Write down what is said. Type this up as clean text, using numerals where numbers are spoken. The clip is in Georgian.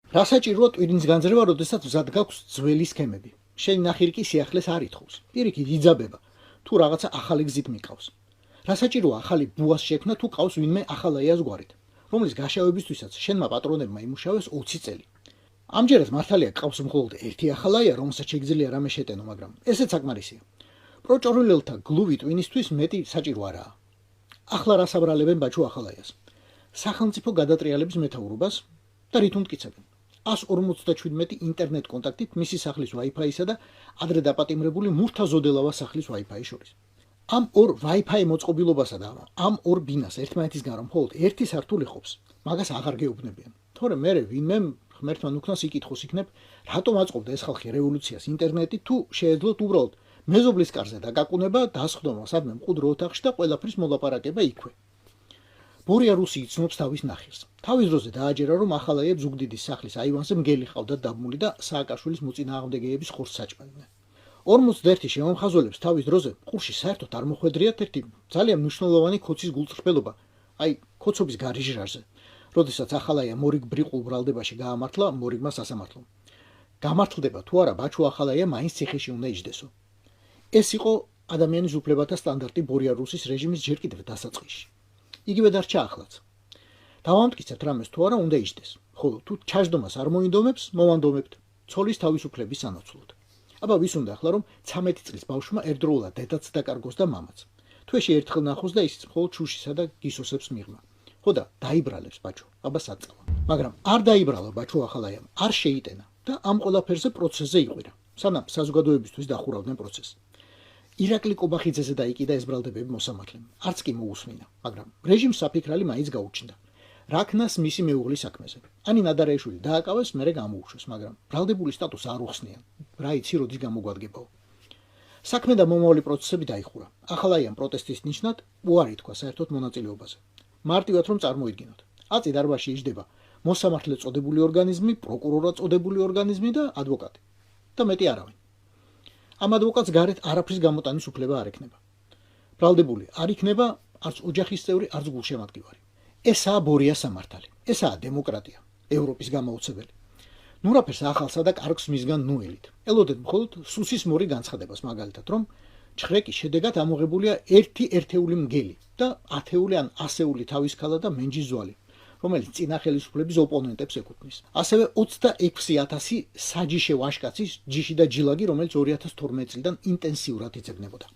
რა საჭიროა ტვინის განძრევა, როდესაც მზად გაქვს ძველი სქემები. შენი ნახირი სიახლეს არ ითხოვს. პირიქით იძაბება, თუ რაღაცა ახალი გზით მიყავს. რა საჭიროა ახალი ბუას შექმნა, თუ ყავს ვინმე ახალაიას გვარით, რომლის გაშავებისთვისაც შენმა პატრონებმა იმუშავეს 20 წელი. ამჯერად მართალია ყავს მხოლოდ ერთი ახალაია, რომელსაც შეგიძლია რამე შეტენო, მაგრამ ესეც საკმარისია. პროჭორილელთა გლუვი ტვინისთვის მეტი საჭირო არაა. ახლა რას აბრალებენ ბაჩუ ახალაიას? სახელმწიფო გადატრიალების მეთაურობას და რით უმტკიცებენ? 157 ინტერნეტ კონტაქტით მისი სახლის Wi-Fi-სა და ადრე დაპატიმრებული მურთაზოდელავა სახლის Wi-Fi შორის. ამ ორ Wi-Fi მოწყობილობასა და ამ ორ ბინას ერთმანეთისგან რომ მხოლოდ ერთი სართული ყოფს, მაგას აღარ გეუბნებიან. თორემ მე ვინმე ღმერთთან უკნას იკითხოს იქნებ, რატომ აწყობდა ეს ხალხი რევოლუციას ინტერნეტით, თუ შეეძლოთ უბრალოდ მეზობლის კარზე დაკაკუნება, დასხდომა სადმე მყუდრო ოთახში და ყველაფრის მოლაპარაკება იქვე. ბორია რუსი იცნობს თავის ნახირს. თავის დროზე დააჯერა, რომ ახალაიებს ზუგდიდის სახლის აივანზე მგელი ყავდათ დაბმული და სააკაშვილის მოწინააღმდეგეების ხორცს საჭმელდნენ. 41 შემომხაზოლებს თავის დროზე ყურში საერთოდ არ მოხვედრიათ ერთი ძალიან მნიშვნელოვანი ქოცის გულწრფელობა, აი ქოცობის გარიჟრაზე. როდესაც ახალაია მორიგ ბრიყულ ბრალდებაში გაამართლა მორიგმა სასამართლომ. გამართლდება თუ არა ბაჩუ ახალაია მაინც ციხეში უნდა იჯდესო. ეს იყო ადამიანის უფლებათა სტანდარტი ბორია რუსის რეჟიმის ჯერ კიდევ დასაწყისში. იგივე დარჩა ახლაც. დავამტკიცებთ რამეს თუ არა უნდა იჯდეს, ხოლო თუ ჩაჯდომას არ მოინდომებს, მოვანდომებთ ცოლის თავისუფლების სანაცვლოდ. აბა ვის უნდა ახლა რომ 13 წლის ბავშვმა ერთდროულად დედაც დაკარგოს და მამაც. თვეში ერთხელ ნახოს და ისიც მხოლოდ შუშისა და გისოსებს მიღმა. ხო და დაიბრალებს ბაჩუ, აბა საწავა. მაგრამ არ დაიბრალა ბაჩუ ახალაიამ, არ შეიტენა და ამ ყველაფერზე პროცესზე იყვირა, სანამ საზოგადოებისთვის დახურავდნენ პროცესს. ირაკლი კობახიძეზე დაიკიდა ეს ბრალდებები მოსამართლემ. არც კი მოусმინა, მაგრამ რეჟიმს საფიქრალი მაინც გაუჩნდა. რაქნას მისი მეუღლის საქმეზე. ანი ნადარეიშვილი დააკავეს, მერე გამოუშვეს, მაგრამ ბრალდებული სტატუსს არ უხსნიან. რა იცი როდის გამოგვადგებაო. საქმე და მომავალი პროცესები დაიხურა. ახალაიამ პროტესტის ნიშნად უარი თქვა საერთოდ მონაწილეობაზე. მარტივად რომ წარმოიდგინოთ. აწი დარბაზში იჯდება მოსამართლე წოდებული ორგანიზმი, პროკურორად წოდებული ორგანიზმი და ადვოკატი. და მეტი არავინ. ამ ადვოკატს გარეთ არაფრის გამოტანის უფლება არ ექნება. ბრალდებული არ იქნება არც ოჯახის წევრი, არც გულშემატკივარი. ესაა ბორია სამართალი. ესაა დემოკრატია, ევროპის გამოუცებელი. ნურაფერს ახალსა და კარგს მისგან ნუელით. ელოდეთ მხოლოდ სუსის მორი განცხადებას, მაგალითად, რომ ჩხრეკის შედეგად ამოღებულია ერთი ერთეული მგელი და 10-ეული ან 100-ული თავისქალა და მენჯის ზვალი, რომელიც წინა ხელისუფლების ოპონენტებს ეკუთვნის. ასევე 26,000 საჯიში ვაშკაცის ჯიში და ჯილაგი, რომელიც 2012 წლიდან ინტენსიურად იძებნებოდა.